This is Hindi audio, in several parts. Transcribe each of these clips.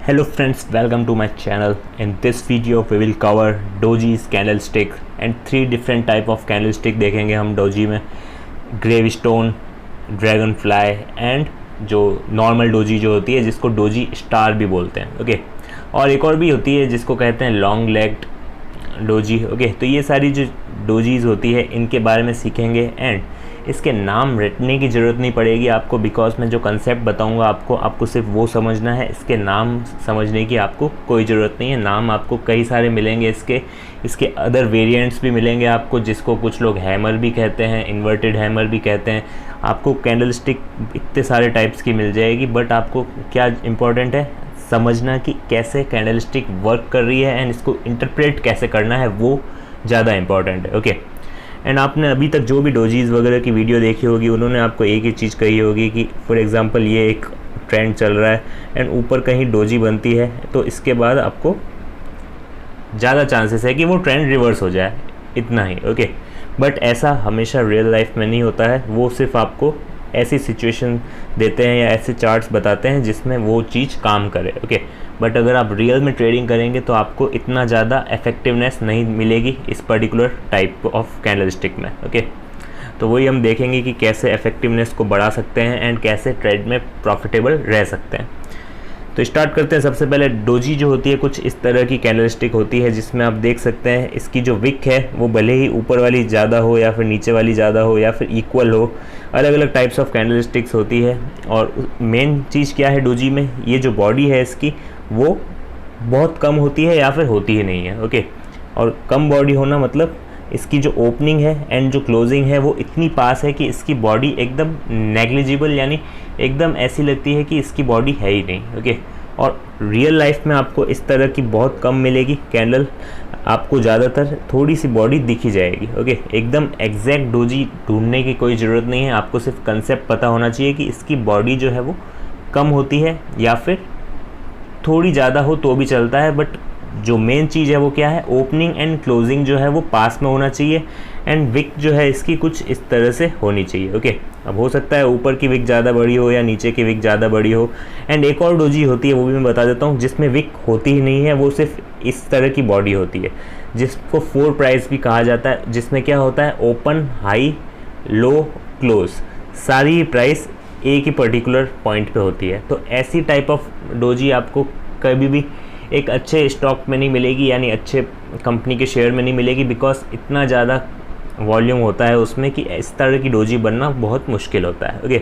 Hello friends, welcome to my channel. In this video we will cover Doji's candlestick and three different type of candlestick देखेंगे हम डोजी में, ग्रेवस्टोन, ड्रैगन फ्लाई एंड जो नॉर्मल डोजी जो होती है जिसको डोजी स्टार भी बोलते हैं। ओके, और एक और भी होती है जिसको कहते हैं लॉन्ग लेग्ड डोजी। ओके, तो ये सारी जो डोजीज़ होती है इनके बारे में सीखेंगे एंड इसके नाम रटने की ज़रूरत नहीं पड़ेगी आपको, बिकॉज मैं जो कंसेप्ट बताऊंगा आपको सिर्फ वो समझना है। इसके नाम समझने की आपको कोई ज़रूरत नहीं है। नाम आपको कई सारे मिलेंगे, इसके अदर वेरिएंट्स भी मिलेंगे आपको, जिसको कुछ लोग हैमर भी कहते हैं, इन्वर्टेड हैमर भी कहते हैं। आपको कैंडलस्टिक इतने सारे टाइप्स की मिल जाएगी, बट आपको क्या इम्पोर्टेंट है समझना कि कैसे कैंडलस्टिक वर्क कर रही है एंड इसको इंटरप्रेट कैसे करना है, वो ज़्यादा इम्पॉर्टेंट है। ओके, एंड आपने अभी तक जो भी डोजीज़ वगैरह की वीडियो देखी होगी उन्होंने आपको एक ही चीज़ कही होगी कि फॉर एग्जांपल ये एक ट्रेंड चल रहा है एंड ऊपर कहीं डोजी बनती है तो इसके बाद आपको ज़्यादा चांसेस है कि वो ट्रेंड रिवर्स हो जाए, इतना ही। ओके, बट ऐसा हमेशा रियल लाइफ में नहीं होता है। वो सिर्फ आपको ऐसी सिचुएशन देते हैं या ऐसे चार्ट्स बताते हैं जिसमें वो चीज़ काम करे। ओके, बट अगर आप रियल में ट्रेडिंग करेंगे तो आपको इतना ज़्यादा इफेक्टिवनेस नहीं मिलेगी इस पर्टिकुलर टाइप ऑफ कैंडलस्टिक में। ओके, तो वही हम देखेंगे कि कैसे इफेक्टिवनेस को बढ़ा सकते हैं एंड कैसे ट्रेड में प्रॉफिटेबल रह सकते हैं। तो स्टार्ट करते हैं। सबसे पहले डोजी जो होती है कुछ इस तरह की कैंडलस्टिक होती है जिसमें आप देख सकते हैं इसकी जो विक है वो भले ही ऊपर वाली ज़्यादा हो या फिर नीचे वाली ज़्यादा हो या फिर इक्वल हो, अलग अलग टाइप्स ऑफ कैंडलस्टिक्स होती है। और मेन चीज़ क्या है डोजी में, ये जो बॉडी है इसकी वो बहुत कम होती है या फिर होती ही नहीं है। ओके, और कम बॉडी होना मतलब इसकी जो ओपनिंग है एंड जो क्लोजिंग है वो इतनी पास है कि इसकी बॉडी एकदम नेग्लिजिबल, यानी एकदम ऐसी लगती है कि इसकी बॉडी है ही नहीं। ओके, और रियल लाइफ में आपको इस तरह की बहुत कम मिलेगी कैंडल, आपको ज़्यादातर थोड़ी सी बॉडी दिखी जाएगी। ओके, एकदम एग्जैक्ट डोजी ढूंढने की कोई ज़रूरत नहीं है, आपको सिर्फ कंसेप्ट पता होना चाहिए कि इसकी बॉडी जो है वो कम होती है या फिर थोड़ी ज़्यादा हो तो भी चलता है। बट जो मेन चीज़ है वो क्या है, ओपनिंग एंड क्लोजिंग जो है वो पास में होना चाहिए एंड विक जो है इसकी कुछ इस तरह से होनी चाहिए। ओके, अब हो सकता है ऊपर की विक ज़्यादा बड़ी हो या नीचे की विक ज़्यादा बड़ी हो। एंड एक और डोजी होती है वो भी मैं बता देता हूँ जिसमें विक होती ही नहीं है, वो सिर्फ इस तरह की बॉडी होती है जिसको 4 प्राइस भी कहा जाता है, जिसमें क्या होता है ओपन, हाई, लो, क्लोज, सारी प्राइस एक ही पर्टिकुलर पॉइंट पे होती है। तो ऐसी टाइप ऑफ डोजी आपको कभी भी एक अच्छे स्टॉक में नहीं मिलेगी, यानी अच्छे कंपनी के शेयर में नहीं मिलेगी, बिकॉज इतना ज़्यादा वॉल्यूम होता है उसमें कि इस तरह की डोजी बनना बहुत मुश्किल होता है। ओके,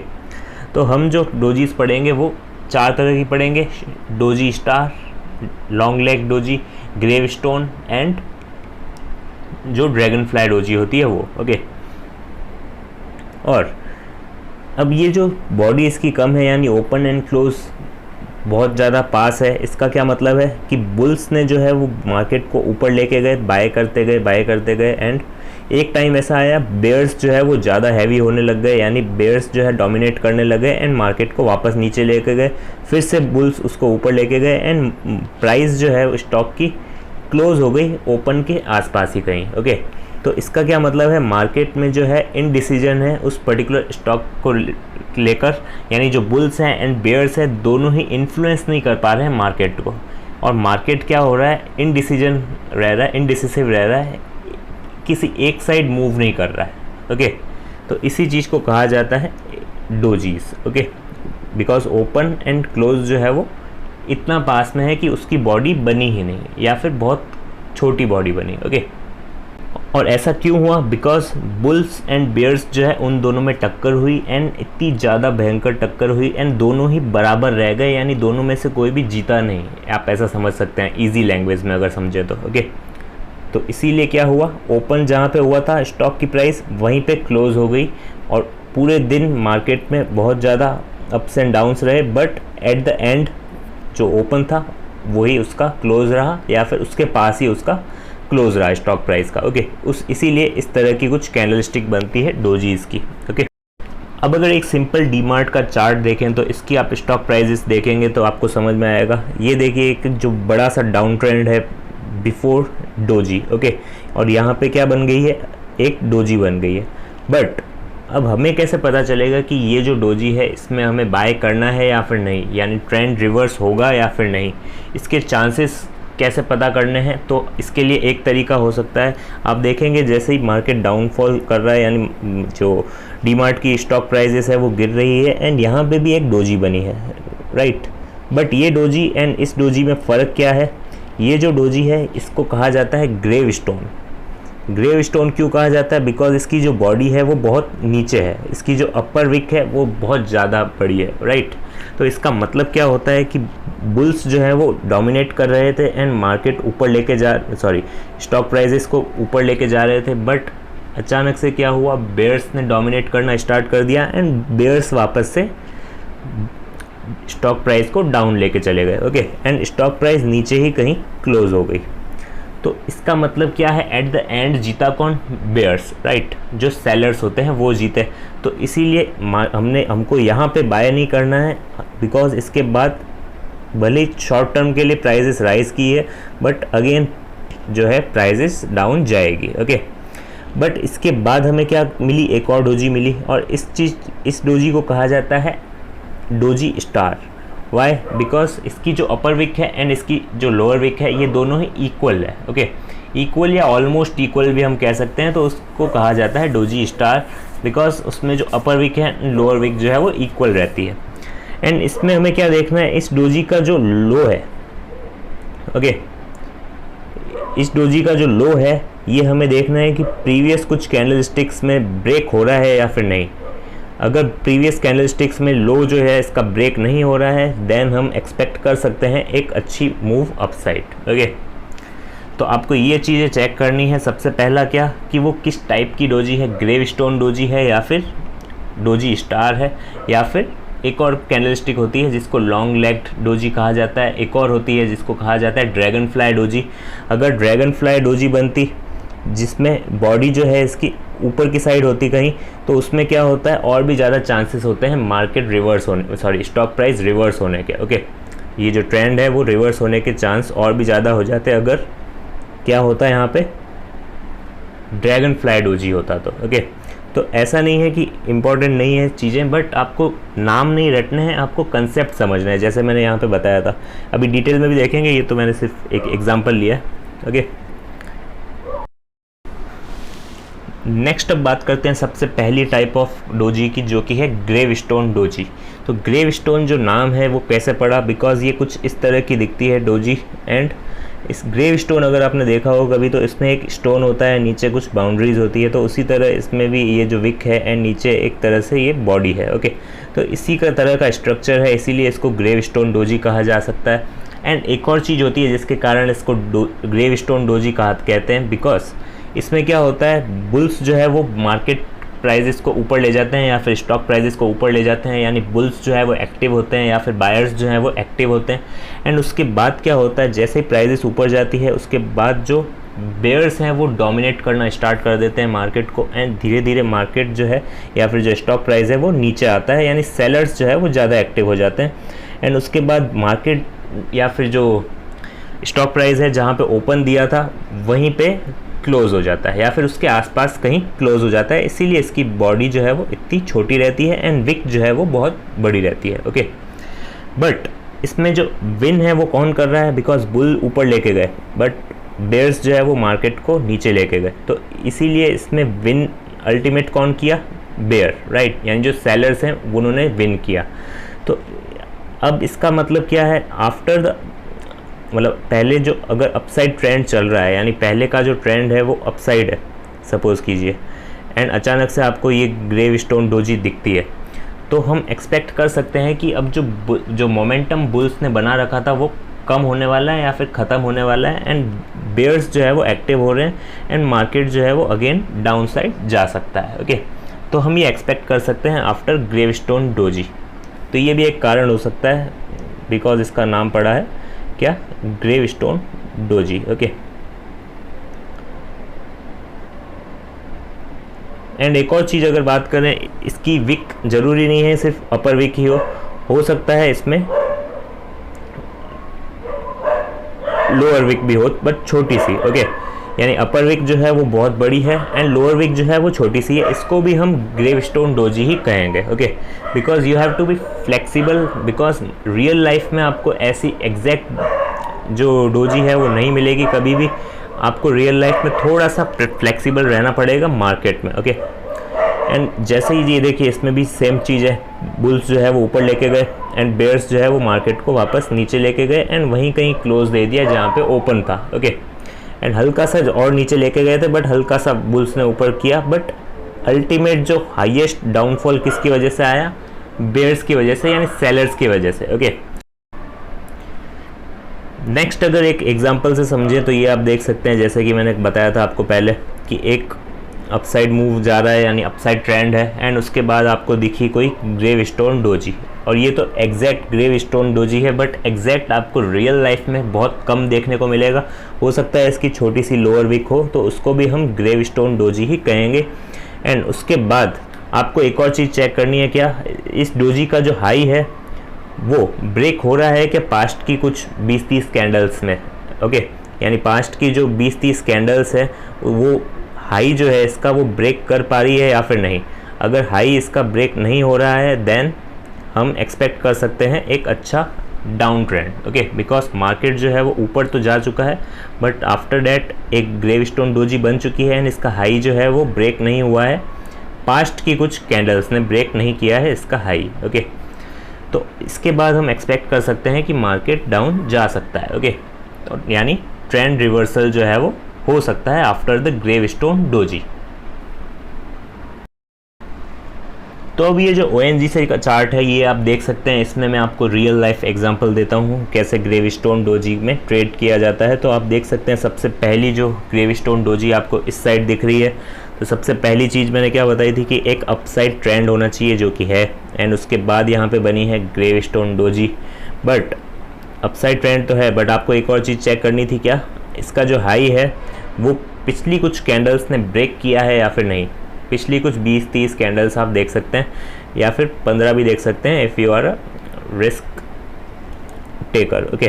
तो हम जो डोजीज़ पढ़ेंगे वो 4 तरह की पढ़ेंगे, doji star, long leg doji, gravestone and जो ड्रैगन फ्लाई डोजी होती है वो। ओके, और अब ये जो बॉडी इसकी कम है यानी ओपन एंड क्लोज बहुत ज़्यादा पास है, इसका क्या मतलब है कि बुल्स ने जो है वो मार्केट को ऊपर लेके गए, बाय करते गए एंड एक टाइम ऐसा आया बेयर्स जो है वो ज़्यादा हैवी होने लग गए, यानी बेयर्स जो है डोमिनेट करने लगे एंड मार्केट को वापस नीचे लेके गए, फिर से बुल्स उसको ऊपर लेके गए एंड प्राइस जो है स्टॉक की क्लोज हो गई ओपन के आसपास ही कहीं। ओके, तो इसका क्या मतलब है, मार्केट में जो है इनडिसीजन है उस पर्टिकुलर स्टॉक को लेकर, यानी जो बुल्स हैं एंड बेयर्स हैं दोनों ही इन्फ्लुएंस नहीं कर पा रहे हैं मार्केट को, और मार्केट क्या हो रहा है, इनडिसीजन रह रहा है, इनडिसिसिव रह रहा है, किसी एक साइड मूव नहीं कर रहा है। ओके, तो इसी चीज़ को कहा जाता है dojis. Okay, because open and close जो है वो इतना पास में है कि उसकी बॉडी बनी ही नहीं या फिर बहुत छोटी बॉडी बनी। ओके, और ऐसा क्यों हुआ, बिकॉज बुल्स एंड बेयर्स जो है उन दोनों में टक्कर हुई एंड इतनी ज़्यादा भयंकर टक्कर हुई एंड दोनों ही बराबर रह गए, यानी दोनों में से कोई भी जीता नहीं, आप ऐसा समझ सकते हैं इजी लैंग्वेज में अगर समझे तो। ओके, तो इसीलिए क्या हुआ, ओपन जहाँ पे हुआ था स्टॉक की प्राइस वहीं पे क्लोज हो गई और पूरे दिन मार्केट में बहुत ज़्यादा अप्स एंड डाउन्स रहे, बट एट द एंड जो ओपन था वही उसका क्लोज रहा या फिर उसके पास ही उसका क्लोज रहा स्टॉक प्राइस का। ओके, इसीलिए इस तरह की कुछ कैंडलस्टिक बनती है डोजीज़ की। ओके, अब अगर एक सिंपल डीमार्ट का चार्ट देखें तो इसकी आप स्टॉक प्राइजेस देखेंगे तो आपको समझ में आएगा। ये देखिए एक जो बड़ा सा डाउन ट्रेंड है बिफोर डोजी। ओके, और यहाँ पे क्या बन गई है, एक डोजी बन गई है। बट अब हमें कैसे पता चलेगा कि ये जो डोजी है इसमें हमें बाय करना है या फिर नहीं, यानी ट्रेंड रिवर्स होगा या फिर नहीं, इसके चांसेस कैसे पता करने हैं? तो इसके लिए एक तरीका हो सकता है, आप देखेंगे जैसे ही मार्केट डाउनफॉल कर रहा है, यानी जो डीमार्ट की स्टॉक प्राइजेस है वो गिर रही है एंड यहाँ पे भी एक डोजी बनी है, राइट। बट ये डोजी एंड इस डोजी में फ़र्क क्या है? ये जो डोजी है इसको कहा जाता है ग्रेव स्टोन। ग्रेव स्टोन क्यों कहा जाता है? बिकॉज इसकी जो बॉडी है वो बहुत नीचे है, इसकी जो अपर विक है वो बहुत ज़्यादा बड़ी है, राइट। तो इसका मतलब क्या होता है कि बुल्स जो है वो डोमिनेट कर रहे थे एंड मार्केट ऊपर लेके स्टॉक प्राइजेस को ऊपर लेके जा रहे थे, बट अचानक से क्या हुआ, बेयर्स ने डोमिनेट करना स्टार्ट कर दिया एंड बेयर्स वापस से स्टॉक प्राइस को डाउन लेके चले गए, ओके। एंड स्टॉक प्राइस नीचे ही कहीं क्लोज हो गई। तो इसका मतलब क्या है, एट द एंड जीता कौन? Bears, right. जो सेलर्स होते हैं वो जीते। तो इसीलिए हमको यहाँ पे बाय नहीं करना है, बिकॉज इसके बाद भले ही शॉर्ट टर्म के लिए प्राइजेस राइज की है, बट अगेन जो है प्राइजेस डाउन जाएगी, ओके। बट इसके बाद हमें क्या मिली? एक और डोजी मिली, और इस डोजी को कहा जाता है डोजी स्टार। वाई? बिकॉज इसकी जो अपर विक है एंड इसकी जो लोअर विक है ये दोनों ही इक्वल है, ओके। इक्वल या ऑलमोस्ट इक्वल भी हम कह सकते हैं, तो उसको कहा जाता है डोजी स्टार, बिकॉज उसमें जो अपर विक है लोअर विक जो है वो इक्वल रहती है। एंड इसमें हमें क्या देखना है, इस डोजी का जो लो है, ओके, इस डोजी का जो लो है ये हमें देखना है कि प्रीवियस कुछ कैंडल स्टिक्स में ब्रेक हो रहा है या फिर नहीं। अगर प्रीवियस कैंडल स्टिक्स में लो जो है इसका ब्रेक नहीं हो रहा है, देन हम एक्सपेक्ट कर सकते हैं एक अच्छी मूव अपसाइड, ओके। तो आपको ये चीज़ें चेक करनी है। सबसे पहला क्या कि वो किस टाइप की डोजी है, ग्रेव स्टोन डोजी है या फिर डोजी स्टार है, या फिर एक और कैंडल स्टिक होती है जिसको लॉन्ग लेग्ड डोजी कहा जाता है, एक और होती है जिसको कहा जाता है ड्रैगन फ्लाई डोजी। अगर ड्रैगन फ्लाई डोजी बनती जिसमें बॉडी जो है इसकी ऊपर की साइड होती कहीं, तो उसमें क्या होता है, और भी ज़्यादा चांसेस होते हैं मार्केट रिवर्स होने, स्टॉक प्राइस रिवर्स होने के, ओके। ये जो ट्रेंड है वो रिवर्स होने के चांस और भी ज़्यादा हो जाते हैं अगर क्या होता है यहाँ पे ड्रैगन फ्लाई डोजी होता तो, ओके। तो ऐसा नहीं है कि इम्पॉर्टेंट नहीं है चीज़ें, बट आपको नाम नहीं रटने हैं, आपको कंसेप्ट समझना है, जैसे मैंने यहाँ पे बताया था। अभी डिटेल में भी देखेंगे, ये तो मैंने सिर्फ एक एग्जांपल लिया है, ओके। नेक्स्ट अब बात करते हैं सबसे पहली टाइप ऑफ डोजी की, जो कि है ग्रेव स्टोन डोजी। तो ग्रेव स्टोन जो नाम है वो कैसे पड़ा, बिकॉज ये कुछ इस तरह की दिखती है डोजी। एंड इस ग्रेव स्टोन अगर आपने देखा हो कभी, तो इसमें एक स्टोन होता है, नीचे कुछ बाउंड्रीज होती है, तो उसी तरह इसमें भी ये जो विक है एंड नीचे एक तरह से ये बॉडी है, ओके। तो इसी का तरह का स्ट्रक्चर है, इसीलिए इसको ग्रेव स्टोन डोजी कहा जा सकता है। एंड एक और चीज़ होती है जिसके कारण इसको ग्रेव स्टोन डोजी कहते हैं, बिकॉज इसमें क्या होता है, बुल्स जो है वो मार्केट प्राइजेस को ऊपर ले जाते हैं या फिर स्टॉक प्राइजेस को ऊपर ले जाते हैं, यानी बुल्स जो है वो एक्टिव होते हैं या फिर बायर्स जो है वो एक्टिव होते हैं। एंड उसके बाद क्या होता है, जैसे ही प्राइजेस ऊपर जाती है उसके बाद जो बेयर्स हैं वो डोमिनेट करना स्टार्ट कर देते हैं मार्केट को, एंड धीरे धीरे मार्केट जो है या फिर जो स्टॉक प्राइस है वो नीचे आता है, यानी सेलर्स जो है वो ज़्यादा एक्टिव हो जाते हैं। एंड उसके बाद मार्केट या फिर जो स्टॉक प्राइस है जहाँ पे ओपन दिया था वहीं पे क्लोज़ हो जाता है या फिर उसके आसपास कहीं क्लोज़ हो जाता है, इसीलिए इसकी बॉडी जो है वो इतनी छोटी रहती है एंड विक जो है वो बहुत बड़ी रहती है, ओके। बट इसमें जो विन है वो कौन कर रहा है, बिकॉज बुल ऊपर लेके गए बट बेयर्स जो है वो मार्केट को नीचे लेके गए, तो इसीलिए इसमें विन अल्टीमेट कौन किया, बेयर, राइट। यानी जो सेलर्स हैं उन्होंने विन किया। तो अब इसका मतलब क्या है, आफ्टर द मतलब पहले जो अगर अपसाइड ट्रेंड चल रहा है, यानी पहले का जो ट्रेंड है वो अपसाइड है सपोज़ कीजिए, एंड अचानक से आपको ये ग्रेव स्टोन डोजी दिखती है, तो हम एक्सपेक्ट कर सकते हैं कि अब जो मोमेंटम बुल्स ने बना रखा था वो कम होने वाला है या फिर ख़त्म होने वाला है, एंड बेयर्स जो है वो एक्टिव हो रहे हैं एंड मार्केट जो है वो अगेन डाउन साइड जा सकता है, ओके। तो हम ये एक्सपेक्ट कर सकते हैं आफ्टर ग्रेव स्टोन डोजी। तो ये भी एक कारण हो सकता है, बिकॉज इसका नाम पड़ा है क्या, gravestone doji, okay. And एक और चीज़ अगर बात करें, इसकी विक ज़रूरी नहीं है सिर्फ अपर विक ही हो सकता है इसमें लोअर विक भी हो, बट छोटी सी, ओके। यानी अपर विक जो है वो बहुत बड़ी है एंड लोअर विक जो है वो छोटी सी है, इसको भी हम ग्रेवस्टोन डोजी ही कहेंगे। Okay, because you have to be flexible, because real life में आपको ऐसी एग्जैक्ट जो डोजी है वो नहीं मिलेगी कभी भी। आपको रियल लाइफ में थोड़ा सा फ्लेक्सिबल रहना पड़ेगा मार्केट में। ओके, एंड जैसे ही ये देखिए इसमें भी सेम चीज़ है, बुल्स जो है वो ऊपर लेके गए एंड बेयर्स जो है वो मार्केट को वापस नीचे लेके गए एंड वहीं कहीं क्लोज दे दिया जहाँ पे ओपन था। ओके, एंड हल्का सा और नीचे लेके गए थे बट हल्का सा बुल्स ने ऊपर किया, बट अल्टीमेट जो हाईएस्ट डाउनफॉल किसकी वजह से आया? बेयर्स की वजह से, यानी सेलर्स की वजह से। ओके, नेक्स्ट अगर एक एग्जांपल से समझें तो ये आप देख सकते हैं, जैसे कि मैंने बताया था आपको पहले कि एक अपसाइड मूव जा रहा है यानी अपसाइड ट्रेंड है एंड उसके बाद आपको दिखी कोई ग्रेवस्टोन डोजी, और ये तो एग्जैक्ट ग्रेवस्टोन डोजी है, बट एग्जैक्ट आपको रियल लाइफ में बहुत कम देखने को मिलेगा। हो सकता है इसकी छोटी सी लोअर विक हो तो उसको भी हम ग्रेवस्टोन डोजी ही कहेंगे। एंड उसके बाद आपको एक और चीज़ चेक करनी है, क्या इस डोजी का जो हाई है वो ब्रेक हो रहा है क्या पास्ट की कुछ 20-30 कैंडल्स में। ओके, यानी पास्ट की जो 20-30 कैंडल्स है वो हाई जो है इसका वो ब्रेक कर पा रही है या फिर नहीं। अगर हाई इसका ब्रेक नहीं हो रहा है देन हम एक्सपेक्ट कर सकते हैं एक अच्छा down trend. Okay, because market जो है वो ऊपर तो जा चुका है बट आफ्टर डैट एक ग्रेवस्टोन डोजी बन चुकी है एंड इसका हाई जो है वो ब्रेक नहीं हुआ है, पास्ट की कुछ कैंडल्स ने ब्रेक नहीं किया है इसका हाई। ओके, तो इसके बाद हम एक्सपेक्ट कर सकते हैं कि मार्केट डाउन जा सकता है। ओके, तो यानी ट्रेंड रिवर्सल जो है वो हो सकता है आफ्टर द ग्रेवस्टोन डोजी। तो अब ये जो ONGC का चार्ट है ये आप देख सकते हैं, इसमें मैं आपको रियल लाइफ एग्जांपल देता हूँ कैसे ग्रेवस्टोन डोजी में ट्रेड किया जाता है। तो आप देख सकते हैं सबसे पहली जो ग्रेवस्टोन डोजी आपको इस साइड दिख रही है, तो सबसे पहली चीज़ मैंने क्या बताई थी कि एक अपसाइड ट्रेंड होना चाहिए जो कि है, एंड उसके बाद यहाँ पे बनी है gravestone doji. But upside trend तो है बट आपको एक और चीज़ चेक करनी थी, क्या इसका जो हाई है वो पिछली कुछ कैंडल्स ने ब्रेक किया है या फिर नहीं। पिछली कुछ 20-30 कैंडल्स आप देख सकते हैं या फिर 15 भी देख सकते हैं if you are a risk taker. Okay,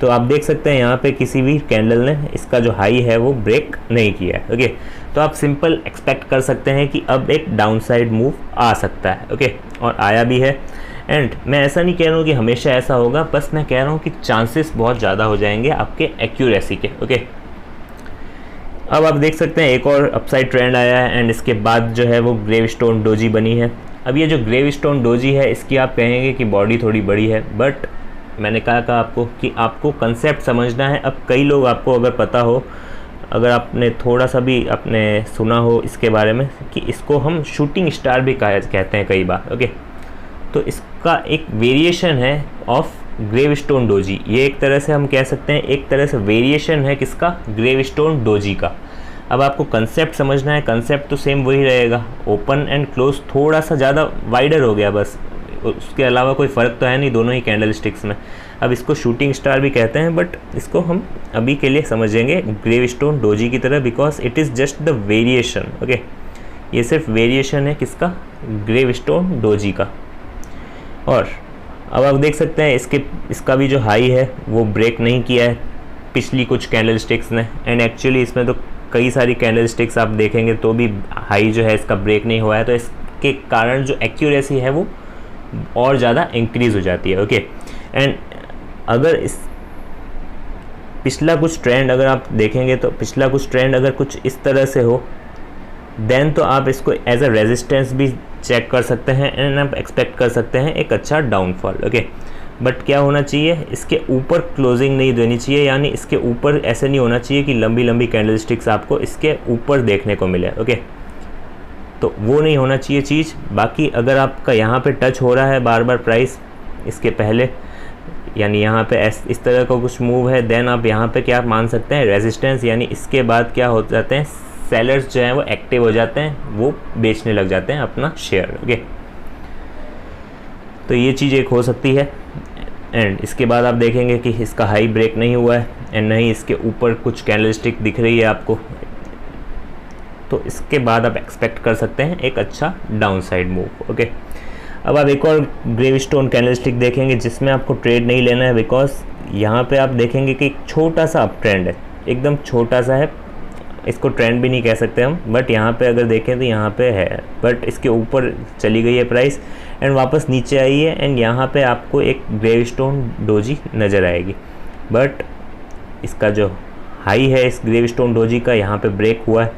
तो आप देख सकते हैं यहाँ पे किसी भी कैंडल ने इसका जो हाई है वो ब्रेक नहीं किया है। ओके, तो आप सिंपल एक्सपेक्ट कर सकते हैं कि अब एक डाउन साइड मूव आ सकता है। ओके, और आया भी है। एंड मैं ऐसा नहीं कह रहा हूँ कि हमेशा ऐसा होगा, बस मैं कह रहा हूँ कि चांसेस बहुत ज़्यादा हो जाएंगे आपके एक्यूरेसी के। ओके, अब आप देख सकते हैं एक और अपसाइड ट्रेंड आया है एंड इसके बाद जो है वो ग्रेवस्टोन डोजी बनी है। अब ये जो ग्रेवस्टोन डोजी है इसकी आप कहेंगे कि बॉडी थोड़ी बड़ी है, बट मैंने कहा आपको कि आपको कंसेप्ट समझना है। अब कई लोग आपको अगर पता हो, अगर आपने थोड़ा सा भी आपने सुना हो इसके बारे में कि इसको हम शूटिंग स्टार भी कहते हैं कई बार। ओके, तो इसका एक वेरिएशन है ऑफ ग्रेवस्टोन डोजी। ये एक तरह से हम कह सकते हैं एक तरह से वेरिएशन है किसका? ग्रेवस्टोन डोजी का। अब आपको कंसेप्ट समझना है, कंसेप्ट तो सेम वही रहेगा, ओपन एंड क्लोज थोड़ा सा ज़्यादा वाइडर हो गया बस, उसके अलावा कोई फ़र्क तो है नहीं दोनों ही कैंडल स्टिक्स में। अब इसको शूटिंग स्टार भी कहते हैं बट इसको हम अभी के लिए समझेंगे ग्रेवस्टोन डोजी की तरह, because it is just the variation. Okay, ये सिर्फ वेरिएशन है किसका? ग्रेवस्टोन डोजी का। और अब आप देख सकते हैं इसका भी जो हाई है वो ब्रेक नहीं किया है पिछली कुछ कैंडल स्टिक्स ने, एंड एक्चुअली इसमें तो कई सारी कैंडल स्टिक्स आप देखेंगे तो भी हाई जो है इसका ब्रेक नहीं हुआ है, तो इसके कारण जो एक्यूरेसी है वो और ज़्यादा इंक्रीज़ हो जाती है। ओके, एंड अगर इस पिछला कुछ ट्रेंड अगर आप देखेंगे तो पिछला कुछ ट्रेंड अगर कुछ इस तरह से हो देन तो आप इसको एज अ रेजिस्टेंस भी चेक कर सकते हैं एंड आप एक्सपेक्ट कर सकते हैं एक अच्छा डाउनफॉल। ओके, बट क्या होना चाहिए, इसके ऊपर क्लोजिंग नहीं देनी चाहिए, यानी इसके ऊपर ऐसे नहीं होना चाहिए कि लंबी लंबी कैंडल स्टिक्स आपको इसके ऊपर देखने को मिले। ओके, तो वो नहीं होना चाहिए चीज़। बाकी अगर आपका यहाँ पे टच हो रहा है बार बार प्राइस इसके पहले, यानी यहाँ पे इस तरह का कुछ मूव है, देन आप यहाँ पे क्या मान सकते हैं रेजिस्टेंस, यानी इसके बाद क्या हो जाते हैं सेलर्स जो हैं वो एक्टिव हो जाते हैं, वो बेचने लग जाते हैं अपना शेयर। ओके, तो ये चीज़ एक हो सकती है। एंड इसके बाद आप देखेंगे कि इसका हाई ब्रेक नहीं हुआ है एंड नहीं इसके ऊपर कुछ कैंडल स्टिक दिख रही है आपको, तो इसके बाद आप एक्सपेक्ट कर सकते हैं एक अच्छा डाउन साइड मूव। ओके, अब आप एक और ग्रेवस्टोन कैंडल स्टिक देखेंगे जिसमें आपको ट्रेड नहीं लेना है, बिकॉज यहाँ पे आप देखेंगे कि एक छोटा सा अप ट्रेंड है, एकदम छोटा सा है, इसको ट्रेंड भी नहीं कह सकते हम, बट यहाँ पे अगर देखें तो यहाँ पे है, बट इसके ऊपर चली गई है प्राइस एंड वापस नीचे आई है एंड यहाँ पे आपको एक ग्रेवस्टोन डोजी नज़र आएगी। बट इसका जो हाई है इस ग्रेवस्टोन डोजी का यहाँ पे ब्रेक हुआ है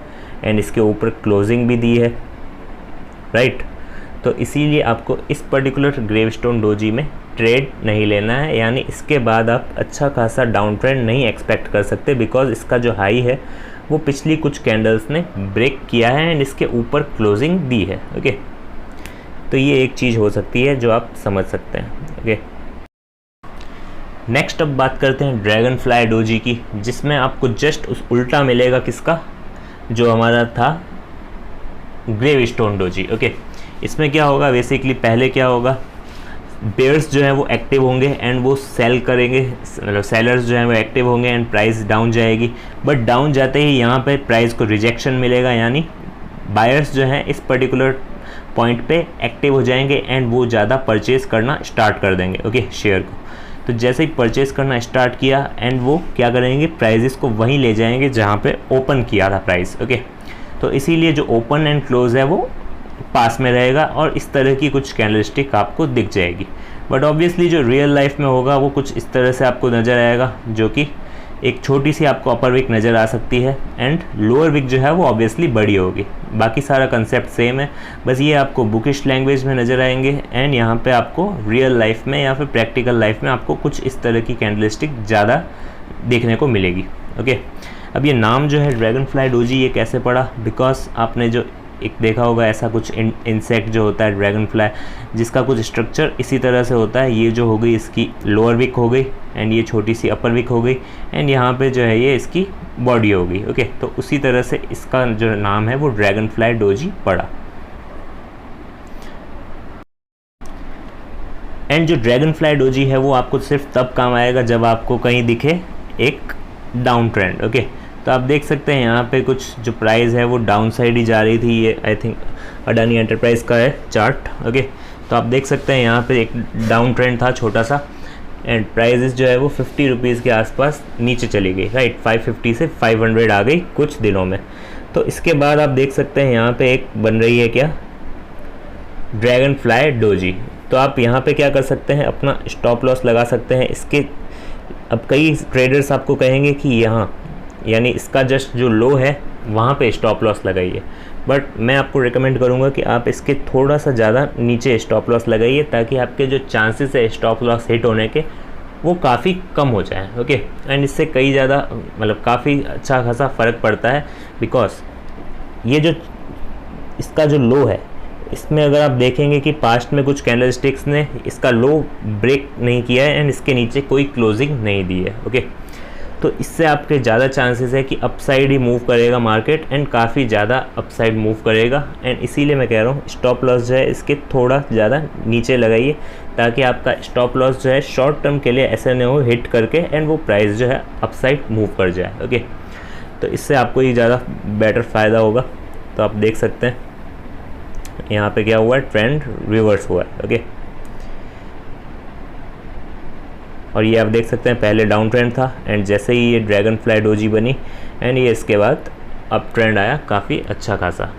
एंड इसके ऊपर क्लोजिंग भी दी है, राइट। तो इसीलिए आपको इस पर्टिकुलर ग्रेवस्टोन डोजी में ट्रेड नहीं लेना है, यानी इसके बाद आप अच्छा खासा डाउन ट्रेंड नहीं एक्सपेक्ट कर सकते, बिकॉज इसका जो हाई है वो पिछली कुछ कैंडल्स ने ब्रेक किया है एंड इसके ऊपर क्लोजिंग दी है। ओके, तो ये एक चीज़ हो सकती है जो आप समझ सकते हैं। ओके, नेक्स्ट अब बात करते हैं ड्रैगन फ्लाई डोजी की, जिसमें आपको जस्ट उस उल्टा मिलेगा किसका, जो हमारा था ग्रेवस्टोन डोजी। ओके, इसमें क्या होगा बेसिकली, पहले क्या होगा, बेयर्स जो है वो एक्टिव होंगे एंड वो सेल करेंगे, मतलब सेलर्स जो है वो एक्टिव होंगे एंड प्राइस डाउन जाएगी। बट डाउन जाते ही यहाँ पे प्राइस को रिजेक्शन मिलेगा, यानी बायर्स जो हैं इस पर्टिकुलर पॉइंट पे एक्टिव हो जाएंगे एंड वो ज़्यादा परचेज़ करना स्टार्ट कर देंगे। ओके, शेयर को तो जैसे ही परचेज़ करना स्टार्ट किया एंड वो क्या करेंगे, प्राइजेस को वहीं ले जाएंगे जहाँ पे ओपन किया था प्राइस। ओके, तो इसीलिए जो ओपन एंड क्लोज है वो पास में रहेगा और इस तरह की कुछ कैंडलस्टिक आपको दिख जाएगी। बट ऑब्वियसली जो रियल लाइफ में होगा वो कुछ इस तरह से आपको नज़र आएगा, जो कि एक छोटी सी आपको अपर विक नज़र आ सकती है एंड लोअर विक जो है वो ऑब्वियसली बड़ी होगी। बाकी सारा कंसेप्ट सेम है, बस ये आपको बुकिश लैंग्वेज में नज़र आएंगे एंड यहाँ पे आपको रियल लाइफ में या फिर प्रैक्टिकल लाइफ में आपको कुछ इस तरह की कैंडलस्टिक ज़्यादा देखने को मिलेगी। ओके, अब ये नाम जो है ड्रैगन फ्लाई डोजी ये कैसे पड़ा, बिकॉज आपने जो एक देखा होगा ऐसा कुछ इंसेक्ट जो होता है ड्रैगन फ्लाई, जिसका कुछ स्ट्रक्चर इसी तरह से होता है। ये जो हो गई इसकी लोअर विक हो गई एंड ये छोटी सी अपर विक हो गई एंड यहाँ पे जो है ये इसकी बॉडी हो गई। ओके, तो उसी तरह से इसका जो नाम है वो ड्रैगन फ्लाई डोजी पड़ा। एंड जो ड्रैगन फ्लाई डोजी है वो आपको सिर्फ तब काम आएगा जब आपको कहीं दिखे एक डाउन ट्रेंड। ओके, तो आप देख सकते हैं यहाँ पे कुछ जो प्राइस है वो डाउन साइड ही जा रही थी। ये आई थिंक अडानी एंटरप्राइज का है चार्ट। ओके, तो आप देख सकते हैं यहाँ पे एक डाउन ट्रेंड था छोटा सा एंड प्राइजेस जो है वो 50 रुपीज़ के आसपास नीचे चली गई, राइट। 550 से 500 आ गई कुछ दिनों में। तो इसके बाद आप देख सकते हैं यहाँ पे एक बन रही है क्या, ड्रैगन फ्लाई डोजी। तो आप यहाँ पे क्या कर सकते हैं, अपना स्टॉप लॉस लगा सकते हैं इसके। अब कई ट्रेडर्स आपको कहेंगे कि यहाँ यानी इसका जस्ट जो लो है वहाँ पे स्टॉप लॉस लगाइए, बट मैं आपको रिकमेंड करूँगा कि आप इसके थोड़ा सा ज़्यादा नीचे स्टॉप लॉस लगाइए, ताकि आपके जो चांसेस है स्टॉप लॉस हिट होने के वो काफ़ी कम हो जाए। ओके, एंड इससे कई ज़्यादा मतलब काफ़ी अच्छा खासा फ़र्क पड़ता है, बिकॉज ये जो इसका जो लो है इसमें अगर आप देखेंगे कि पास्ट में कुछ कैंडलस्टिक्स ने इसका लो ब्रेक नहीं किया है एंड इसके नीचे कोई क्लोजिंग नहीं दी है। ओके, तो इससे आपके ज़्यादा चांसेस है कि अपसाइड ही मूव करेगा मार्केट एंड काफ़ी ज़्यादा अपसाइड मूव करेगा। एंड इसीलिए मैं कह रहा हूँ स्टॉप लॉस जो है इसके थोड़ा ज़्यादा नीचे लगाइए, ताकि आपका स्टॉप लॉस जो है शॉर्ट टर्म के लिए ऐसे नहीं हो हिट करके एंड वो प्राइस जो है अपसाइड मूव कर जाए। ओके, तो इससे आपको ये ज़्यादा बेटर फ़ायदा होगा। तो आप देख सकते हैं यहाँ पे क्या हुआ है, ट्रेंड रिवर्स हुआ है। ओके, और ये आप देख सकते हैं पहले डाउन ट्रेंड था एंड जैसे ही ये ड्रैगन फ्लाई डोजी बनी एंड ये इसके बाद अप ट्रेंड आया काफ़ी अच्छा खासा।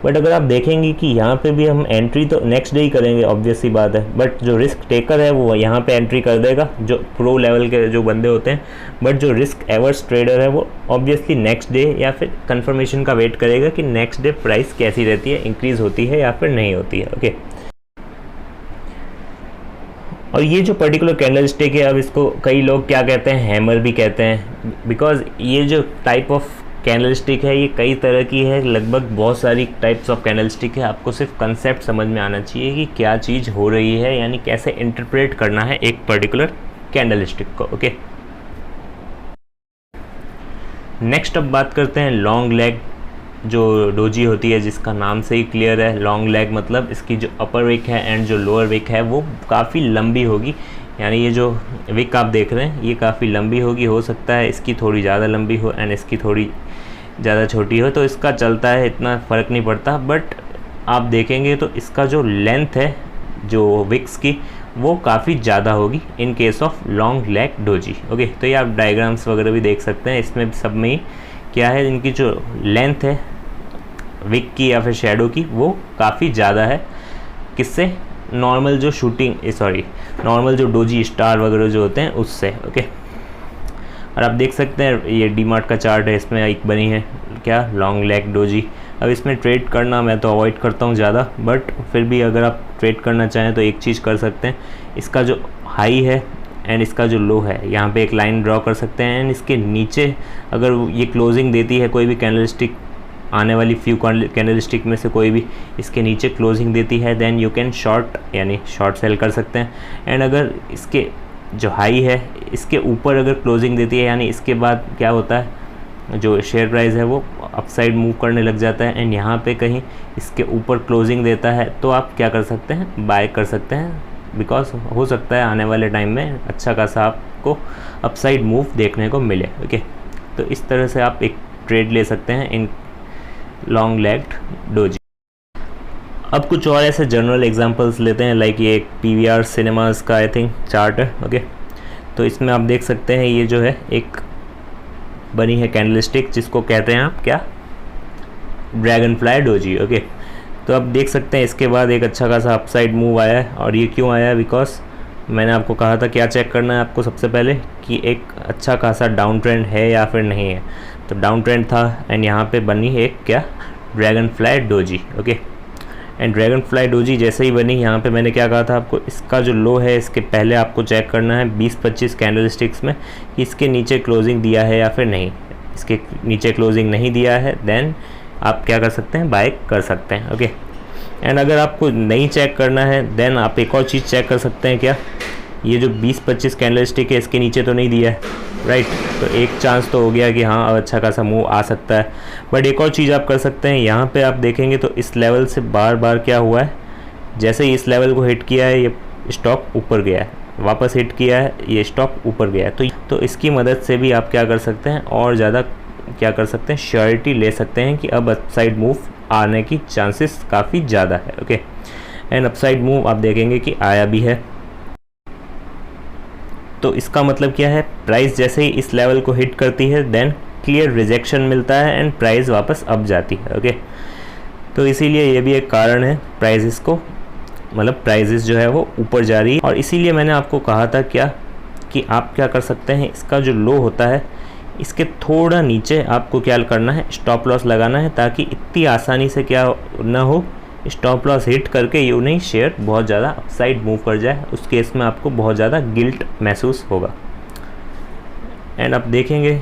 बट अगर आप देखेंगे कि यहाँ पे भी हम एंट्री तो नेक्स्ट डे ही करेंगे, ऑब्वियस सी बात है, बट जो रिस्क टेकर है वो यहाँ पे एंट्री कर देगा, जो प्रो लेवल के जो बंदे होते हैं। बट जो रिस्क एवर्स ट्रेडर है वो ऑब्वियसली नेक्स्ट डे या फिर कंफर्मेशन का वेट करेगा कि नेक्स्ट डे प्राइस कैसी रहती है, इंक्रीज़ होती है या फिर नहीं होती है। ओके, और ये जो पर्टिकुलर कैंडल स्टिक है, अब इसको कई लोग क्या कहते हैं, हैमर भी कहते हैं, बिकॉज ये जो टाइप ऑफ कैंडल स्टिक है ये कई तरह की है, लगभग बहुत सारी टाइप्स ऑफ कैंडल स्टिक है। आपको सिर्फ कंसेप्ट समझ में आना चाहिए कि क्या चीज़ हो रही है, यानी कैसे इंटरप्रेट करना है एक पर्टिकुलर कैंडल स्टिक को। ओके, नेक्स्ट अब बात करते हैं लॉन्ग लेग जो डोजी होती है, जिसका नाम से ही क्लियर है लॉन्ग लेग, मतलब इसकी जो अपर विक है एंड जो लोअर विक है वो काफ़ी लंबी होगी। यानी ये जो विक आप देख रहे हैं ये काफ़ी लंबी होगी, हो सकता है इसकी थोड़ी ज़्यादा लंबी हो एंड इसकी थोड़ी ज़्यादा छोटी हो, तो इसका चलता है, इतना फ़र्क नहीं पड़ता। बट आप देखेंगे तो इसका जो लेंथ है जो विक्स की वो काफ़ी ज़्यादा होगी in case of long leg doji. Okay, तो ये आप डायग्राम्स वगैरह भी देख सकते हैं, इसमें सब में ही क्या है, इनकी जो लेंथ है विक की या फिर शेडो की वो काफ़ी ज़्यादा है, किससे, नॉर्मल जो नॉर्मल जो डोजी स्टार वगैरह जो होते हैं उससे। ओके, और आप देख सकते हैं ये डीमार्ट का चार्ट है, इसमें एक बनी है क्या, लॉन्ग लेग डोजी। अब इसमें ट्रेड करना मैं तो अवॉइड करता हूँ ज़्यादा, बट फिर भी अगर आप ट्रेड करना चाहें तो एक चीज़ कर सकते हैं, इसका जो हाई है एंड इसका जो लो है यहाँ पे एक लाइन ड्रॉ कर सकते हैं, एंड इसके नीचे अगर ये क्लोजिंग देती है, कोई भी कैंडलस्टिक आने वाली फ्यू कैंडलस्टिक में से कोई भी इसके नीचे क्लोजिंग देती है, देन यू कैन शॉर्ट यानी शॉर्ट सेल कर सकते हैं। एंड अगर इसके जो हाई है इसके ऊपर अगर क्लोजिंग देती है, यानी इसके बाद क्या होता है, जो शेयर प्राइस है वो अपसाइड मूव करने लग जाता है, एंड यहाँ पे कहीं इसके ऊपर क्लोजिंग देता है, तो आप क्या कर सकते हैं, बाय कर सकते हैं, बिकॉज हो सकता है आने वाले टाइम में अच्छा खासा आपको अपसाइड मूव देखने को मिले। ओके, तो इस तरह से आप एक ट्रेड ले सकते हैं इन लॉन्ग लेग्ड डोजी। अब कुछ और ऐसे जनरल एग्जांपल्स लेते हैं, लाइक ये एक PVR सिनेमास का आई थिंक चार्ट है। ओके, तो इसमें आप देख सकते हैं ये जो है एक बनी है कैंडलस्टिक, जिसको कहते हैं आप क्या, ड्रैगन फ्लाई डोजी। ओके, तो आप देख सकते हैं इसके बाद एक अच्छा खासा अपसाइड मूव आया है, और ये क्यों आया है, बिकॉज मैंने आपको कहा था क्या चेक करना है आपको सबसे पहले कि एक अच्छा खासा डाउन ट्रेंड है या फिर नहीं है। तो डाउन ट्रेंड था, एंड यहाँ पे बनी एक क्या, dragon fly doji. Okay, and dragon fly doji जैसे ही बनी, यहाँ पे मैंने क्या कहा था आपको, इसका जो लो है इसके पहले आपको चेक करना है 20-25 कैंडलस्टिक्स में कि इसके नीचे क्लोजिंग दिया है या फिर नहीं। इसके नीचे क्लोजिंग नहीं दिया है, देन आप क्या कर सकते हैं, बाय कर सकते हैं। ओके, एंड अगर आपको नहीं चेक करना है, देन आप एक और चीज़ चेक कर सकते हैं, क्या ये जो 20-25 कैंडलस्टिक है इसके नीचे तो नहीं दिया है, राइट। तो एक चांस तो हो गया कि हाँ अब अच्छा खासा मूव आ सकता है। बट एक और चीज़ आप कर सकते हैं, यहाँ पे आप देखेंगे तो इस लेवल से बार बार क्या हुआ है, जैसे ही इस लेवल को हिट किया है ये स्टॉक ऊपर गया है, वापस हिट किया है ये स्टॉक ऊपर गया है। तो इसकी मदद से भी आप क्या कर सकते हैं, और ज़्यादा क्या कर सकते हैं, श्योरिटी ले सकते हैं कि अब अपसाइड मूव आने की चांसेस काफ़ी ज़्यादा है। ओके, एंड अपसाइड मूव आप देखेंगे कि आया भी है। तो इसका मतलब क्या है, प्राइस जैसे ही इस लेवल को हिट करती है, देन क्लियर रिजेक्शन मिलता है एंड प्राइस वापस अप जाती है। ओके, तो इसीलिए ये भी एक कारण है प्राइसेस को, मतलब प्राइसेस जो है वो ऊपर जा रही है। और इसीलिए मैंने आपको कहा था क्या, कि आप क्या कर सकते हैं, इसका जो लो होता है इसके थोड़ा नीचे आपको क्या करना है, स्टॉप लॉस लगाना है, ताकि इतनी आसानी से क्या ना हो, स्टॉप लॉस हिट करके यूँ नहीं शेयर बहुत ज़्यादा अपसाइड मूव कर जाए, उस केस में आपको बहुत ज़्यादा गिल्ट महसूस होगा। एंड आप देखेंगे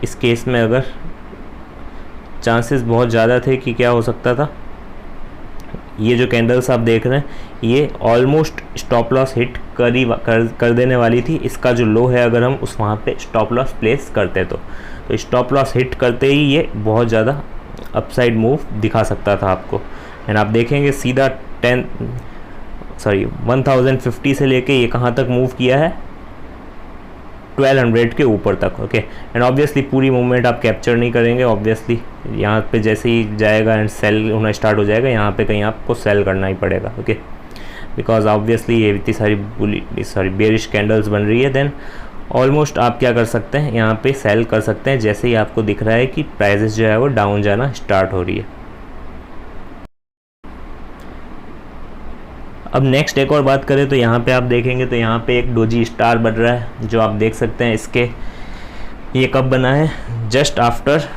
इस केस में अगर चांसेस बहुत ज़्यादा थे कि क्या हो सकता था, ये जो कैंडल्स आप देख रहे हैं ये ऑलमोस्ट स्टॉप लॉस हिट कर देने वाली थी। इसका जो लो है अगर हम उस वहाँ पे स्टॉप लॉस प्लेस करते तो स्टॉप लॉस हिट करते ही ये बहुत ज़्यादा अपसाइड मूव दिखा सकता था आपको। एंड आप देखेंगे सीधा 1050 से लेके ये कहाँ तक मूव किया है, 1200 के ऊपर तक। ओके, एंड ऑब्वियसली पूरी मूवमेंट आप कैप्चर नहीं करेंगे, ऑब्वियसली यहाँ पे जैसे ही जाएगा एंड सेल होना स्टार्ट हो जाएगा, यहाँ पे कहीं आपको सेल करना ही पड़ेगा। ओके, बिकॉज ऑब्वियसली ये इतनी सारी बेरिश कैंडल्स बन रही है, देन ऑलमोस्ट आप क्या कर सकते हैं, यहाँ पे सेल कर सकते हैं जैसे ही आपको दिख रहा है कि प्राइसेस जो है वो डाउन जाना स्टार्ट हो रही है। अब नेक्स्ट एक और बात करें तो यहाँ पे आप देखेंगे तो यहाँ पे एक डोजी स्टार बन रहा है, जो आप देख सकते हैं। ये कब बना है, just after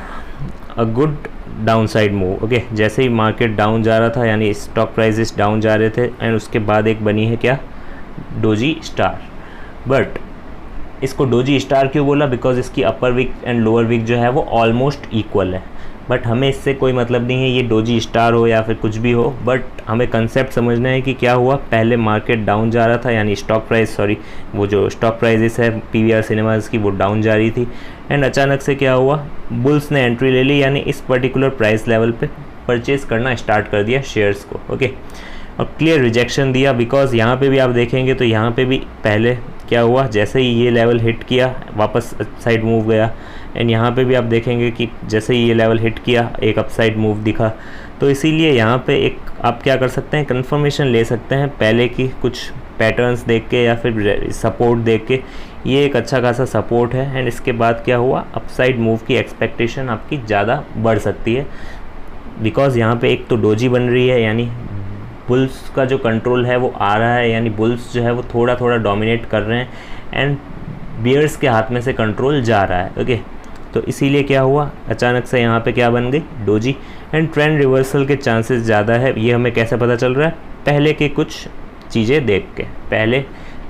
a good down side move. Okay, जैसे ही मार्केट डाउन जा रहा था, यानी स्टॉक प्राइसेस डाउन जा रहे थे, एंड उसके बाद एक बनी है क्या, डोजी स्टार। बट इसको डोजी स्टार क्यों बोला, बिकॉज इसकी अपर विक एंड लोअर विक जो है वो ऑलमोस्ट इक्वल है। बट हमें इससे कोई मतलब नहीं है ये डोजी स्टार हो या फिर कुछ भी हो, बट हमें कंसेप्ट समझना है कि क्या हुआ, पहले मार्केट डाउन जा रहा था, यानी वो जो स्टॉक प्राइजेस है PVR सिनेमाज़ की वो डाउन जा रही थी, एंड अचानक से क्या हुआ, बुल्स ने एंट्री ले ली, यानी इस पर्टिकुलर प्राइस लेवल पे परचेज़ करना स्टार्ट कर दिया शेयर्स को। ओके, और क्लियर रिजेक्शन दिया, बिकॉज यहाँ पे भी आप देखेंगे तो यहाँ पे भी पहले क्या हुआ, जैसे ही ये लेवल हिट किया वापस साइड मूव गया, एंड यहाँ पे भी आप देखेंगे कि जैसे ही ये लेवल हिट किया एक अपसाइड मूव दिखा। तो इसीलिए यहाँ पे एक आप क्या कर सकते हैं, कंफर्मेशन ले सकते हैं पहले की कुछ पैटर्न्स देख के या फिर सपोर्ट देख के ये एक अच्छा खासा सपोर्ट है। एंड इसके बाद क्या हुआ, अपसाइड मूव की एक्सपेक्टेशन आपकी ज़्यादा बढ़ सकती है, बिकॉज यहाँ पे एक तो डोजी बन रही है, यानी बुल्स का जो कंट्रोल है वो आ रहा है, यानी बुल्स जो है वो थोड़ा थोड़ा डोमिनेट कर रहे हैं एंड बियर्स के हाथ में से कंट्रोल जा रहा है। ओके, तो इसीलिए क्या हुआ, अचानक से यहाँ पे क्या बन गई, डोजी। एंड ट्रेंड रिवर्सल के चांसेस ज़्यादा है। ये हमें कैसे पता चल रहा है, पहले के कुछ चीज़ें देख के, पहले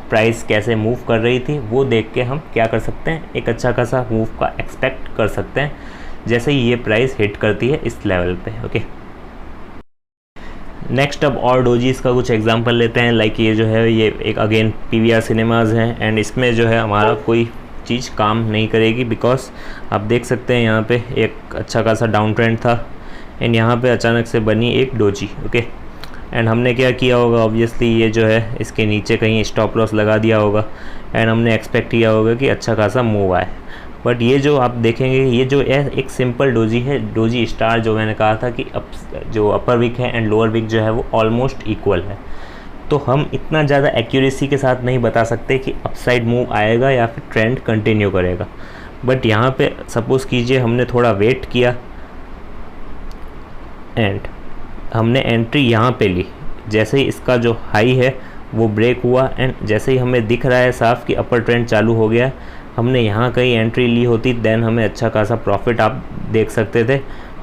प्राइस कैसे मूव कर रही थी वो देख के हम क्या कर सकते हैं, एक अच्छा खासा मूव का एक्सपेक्ट कर सकते हैं जैसे ही ये प्राइस हिट करती है इस लेवल पे। ओके, नेक्स्ट अब और डोजीज़ का कुछ एग्जांपल लेते हैं। लाइक ये जो है ये एक अगेन पीवीआर सिनेमाज़ हैं एंड इसमें जो है हमारा कोई चीज़ काम नहीं करेगी, बिकॉज आप देख सकते हैं यहाँ पे एक अच्छा खासा डाउन ट्रेंड था एंड यहाँ पे अचानक से बनी एक डोजी। ओके, एंड हमने क्या किया होगा, ऑब्वियसली ये जो है इसके नीचे कहीं स्टॉप लॉस लगा दिया होगा एंड हमने एक्सपेक्ट किया होगा कि अच्छा खासा मूव आए। बट ये जो आप देखेंगे ये जो है एक सिंपल डोजी है, डोजी स्टार, जो मैंने कहा था कि जो अपर विक है एंड लोअर विक जो है वो ऑलमोस्ट इक्वल है। तो हम इतना ज़्यादा एक्यूरेसी के साथ नहीं बता सकते कि अपसाइड मूव आएगा या फिर ट्रेंड कंटिन्यू करेगा। बट यहाँ पे सपोज़ कीजिए हमने थोड़ा वेट किया एंड हमने एंट्री यहाँ पे ली, जैसे ही इसका जो हाई है वो ब्रेक हुआ एंड जैसे ही हमें दिख रहा है साफ कि अपर ट्रेंड चालू हो गया, हमने यहाँ कहीं एंट्री ली होती देन हमें अच्छा खासा प्रॉफिट आप देख सकते थे।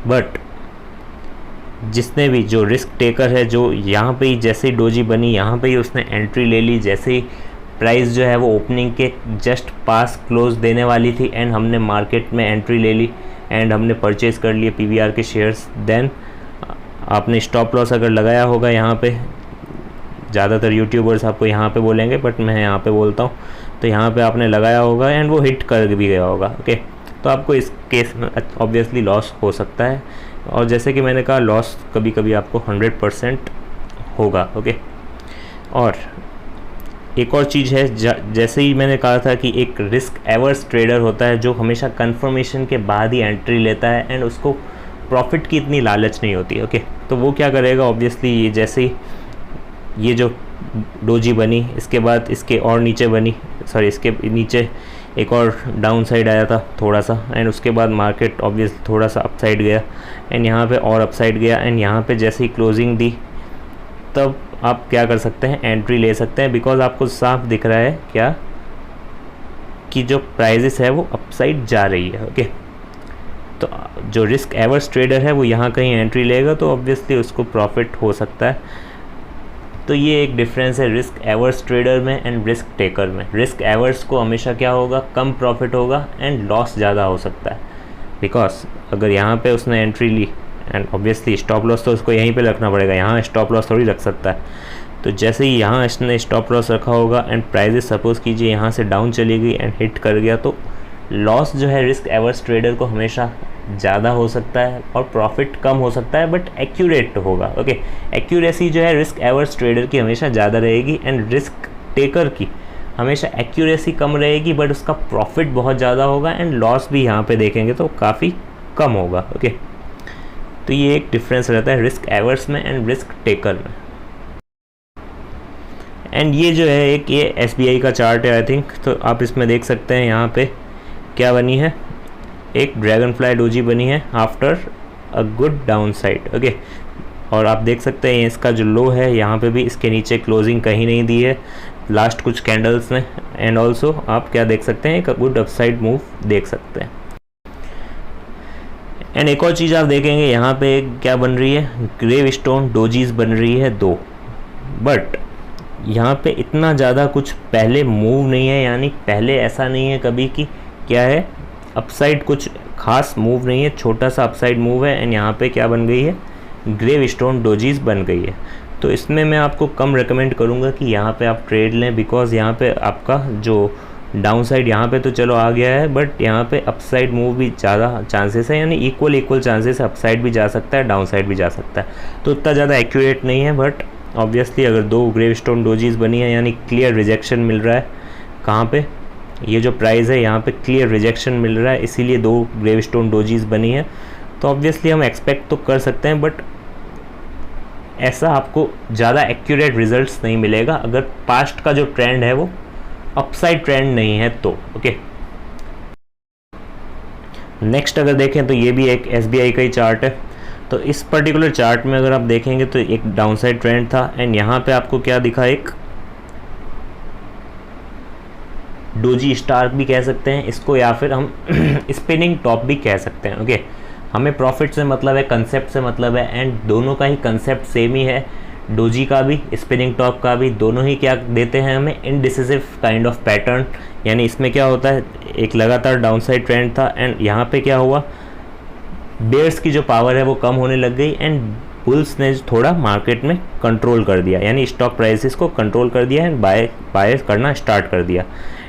बट जिसने भी जो रिस्क टेकर है, जो यहाँ पे ही जैसे ही डोजी बनी यहाँ पे ही उसने एंट्री ले ली, जैसे ही प्राइस जो है वो ओपनिंग के जस्ट पास क्लोज देने वाली थी एंड हमने मार्केट में एंट्री ले ली एंड हमने परचेज़ कर लिए पीवीआर के शेयर्स। देन आपने स्टॉप लॉस अगर लगाया होगा यहाँ पे, ज़्यादातर यूट्यूबर्स आपको यहाँ पे बोलेंगे बट मैं यहाँ पे बोलता हूँ, तो यहाँ पे आपने लगाया होगा एंड वो हिट कर भी गया होगा। ओके, तो आपको इस केस में ऑब्वियसली लॉस हो सकता है और जैसे कि मैंने कहा लॉस कभी कभी आपको 100% होगा। ओके, और एक और चीज़ है, जैसे ही मैंने कहा था कि एक रिस्क एवर्स ट्रेडर होता है जो हमेशा कंफर्मेशन के बाद ही एंट्री लेता है एंड उसको प्रॉफिट की इतनी लालच नहीं होती। ओके, तो वो क्या करेगा, ऑब्वियसली ये जैसे ही ये जो डोजी बनी इसके बाद इसके और नीचे बनी, सॉरी इसके नीचे एक और डाउन साइड आया था थोड़ा सा एंड उसके बाद मार्केट ऑब्वियसली थोड़ा सा अपसाइड गया एंड यहाँ पे और अपसाइड गया एंड यहाँ पे जैसे ही क्लोजिंग दी तब आप क्या कर सकते हैं, एंट्री ले सकते हैं, बिकॉज आपको साफ दिख रहा है क्या कि जो प्राइजेस है वो अपसाइड जा रही है। ओके, तो जो रिस्क एवर्स ट्रेडर है वो यहाँ कहीं एंट्री लेगा तो ऑब्वियसली उसको प्रॉफिट हो सकता है। तो ये एक डिफरेंस है रिस्क एवर्स ट्रेडर में एंड रिस्क टेकर में। रिस्क एवर्स को हमेशा क्या होगा, कम प्रॉफिट होगा एंड लॉस ज़्यादा हो सकता है, बिकॉज अगर यहाँ पे उसने एंट्री ली एंड ऑब्वियसली स्टॉप लॉस तो उसको यहीं पे रखना पड़ेगा, यहाँ स्टॉप लॉस थोड़ी रख सकता है। तो जैसे ही यहाँ इसने स्टॉप लॉस रखा होगा एंड प्राइजेस सपोज़ कीजिए यहाँ से डाउन चली गई एंड हिट कर गया, तो लॉस जो है रिस्क एवर्स ट्रेडर को हमेशा ज़्यादा हो सकता है और प्रॉफिट कम हो सकता है, बट एक्यूरेट होगा। ओके, एक्यूरेसी जो है रिस्क एवर्स ट्रेडर की हमेशा ज़्यादा रहेगी एंड रिस्क टेकर की हमेशा एक्यूरेसी कम रहेगी बट उसका प्रॉफिट बहुत ज़्यादा होगा एंड लॉस भी यहाँ पे देखेंगे तो काफ़ी कम होगा। ओके, तो ये एक डिफरेंस रहता है रिस्क एवर्स में एंड रिस्क टेकर में। एंड ये जो है एक ये SBI का चार्ट है आई थिंक, तो आप इसमें देख सकते हैं यहाँ पे क्या बनी है, एक ड्रैगन फ्लाई डोजी बनी है after a good down side. Okay, और आप देख सकते हैं इसका जो लो है यहाँ पे भी इसके नीचे क्लोजिंग कहीं नहीं दी है लास्ट कुछ कैंडल्स में एंड ऑल्सो आप क्या देख सकते हैं, एक गुड अपसाइड मूव देख सकते हैं। एंड एक और चीज़ आप देखेंगे यहाँ पे क्या बन रही है, ग्रेव स्टोन डोजीज बन रही है 2, बट यहाँ पे इतना ज़्यादा कुछ पहले मूव नहीं है, यानी पहले ऐसा नहीं है कभी कि क्या है अपसाइड कुछ खास मूव नहीं है, छोटा सा अपसाइड मूव है एंड यहाँ पे क्या बन गई है, ग्रेव स्टोन डोजीज बन गई है। तो इसमें मैं आपको कम रेकमेंड करूँगा कि यहाँ पे आप ट्रेड लें, बिकॉज यहाँ पे आपका जो डाउन साइड यहाँ पे तो चलो आ गया है बट यहाँ पे अपसाइड मूव भी ज़्यादा चांसेस है, यानी इक्वल चांसेस है, अपसाइड भी जा सकता है डाउन साइड भी जा सकता है। तो उतना ज़्यादा एक्यूरेट नहीं है, बट ऑब्वियसली अगर 2 ग्रेव स्टोन डोजीज बनी है यानी क्लियर रिजेक्शन मिल रहा है, कहाँ पे ये जो प्राइस है यहाँ पे क्लियर रिजेक्शन मिल रहा है, इसीलिए 2 ग्रेव स्टोन डोजीज बनी है। तो ऑब्वियसली हम एक्सपेक्ट तो कर सकते हैं, बट ऐसा आपको ज़्यादा एक्यूरेट रिजल्ट्स नहीं मिलेगा अगर पास्ट का जो ट्रेंड है वो अपसाइड ट्रेंड नहीं है तो। ओके, नेक्स्ट अगर देखें तो ये भी एक SBI का ही चार्ट है। तो इस पर्टिकुलर चार्ट में अगर आप देखेंगे तो एक डाउनसाइड ट्रेंड था एंड यहाँ पे आपको क्या दिखा, एक डोजी स्टार भी कह सकते हैं इसको, या फिर हम स्पिनिंग टॉप भी कह सकते हैं। ओके, हमें प्रॉफिट से मतलब है, कंसेप्ट से मतलब है, एंड दोनों का ही कंसेप्ट सेम ही है। डोजी का भी स्पिनिंग टॉप का भी, दोनों ही क्या देते हैं हमें, इनडिसिसिव काइंड ऑफ पैटर्न। यानी इसमें क्या होता है, एक लगातार डाउनसाइड ट्रेंड था एंड यहाँ पे क्या हुआ, बेयर्स की जो पावर है वो कम होने लग गई एंड बुल्स ने थोड़ा मार्केट में कंट्रोल कर दिया, यानी स्टॉक प्राइसेस को कंट्रोल कर दिया एंड बाय करना स्टार्ट कर दिया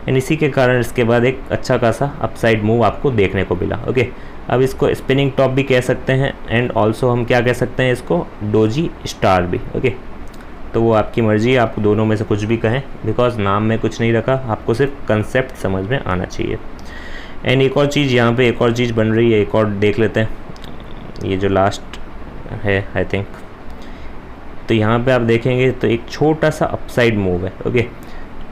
एंड इसी के कारण इसके बाद एक अच्छा खासा अपसाइड मूव आपको देखने को मिला। ओके, अब इसको स्पिनिंग टॉप भी कह सकते हैं एंड ऑल्सो हम क्या कह सकते हैं इसको, डोजी स्टार भी। ओके, तो वो आपकी मर्ज़ी है, आप दोनों में से कुछ भी कहें, बिकॉज नाम में कुछ नहीं रखा, आपको सिर्फ कंसेप्ट समझ में आना चाहिए। एंड एक और चीज़ यहाँ पे, एक और चीज़ बन रही है, एक और देख लेते हैं, ये जो लास्ट है आई थिंक, तो यहाँ पे आप देखेंगे तो एक छोटा सा अपसाइड मूव है। ओके,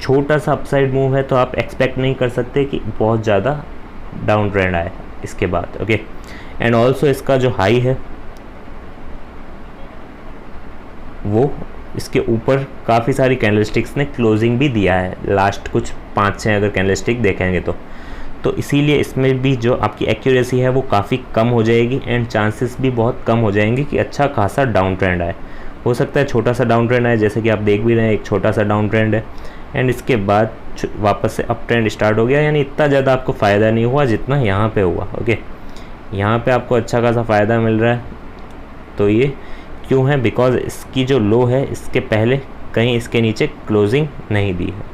छोटा सा अपसाइड मूव है तो आप एक्सपेक्ट नहीं कर सकते कि बहुत ज़्यादा डाउन ट्रेंड आए इसके बाद। ओके, एंड ऑल्सो इसका जो हाई है वो इसके ऊपर काफ़ी सारी कैंडलस्टिक्स ने क्लोजिंग भी दिया है, लास्ट कुछ 5-6 अगर कैंडलस्टिक देखेंगे तो इसीलिए इसमें भी जो आपकी एक्यूरेसी है वो काफ़ी कम हो जाएगी एंड चांसेस भी बहुत कम हो जाएंगे कि अच्छा खासा डाउन ट्रेंड आए। हो सकता है छोटा सा डाउन ट्रेंड आए, जैसे कि आप देख भी रहे हैं एक छोटा सा डाउन ट्रेंड है एंड इसके बाद वापस से अप ट्रेंड स्टार्ट हो गया, यानी इतना ज़्यादा आपको फ़ायदा नहीं हुआ जितना यहाँ पे हुआ। ओके, यहाँ पे आपको अच्छा खासा फ़ायदा मिल रहा है, तो ये क्यों है, बिकॉज इसकी जो लो है इसके पहले कहीं इसके नीचे क्लोजिंग नहीं दी है।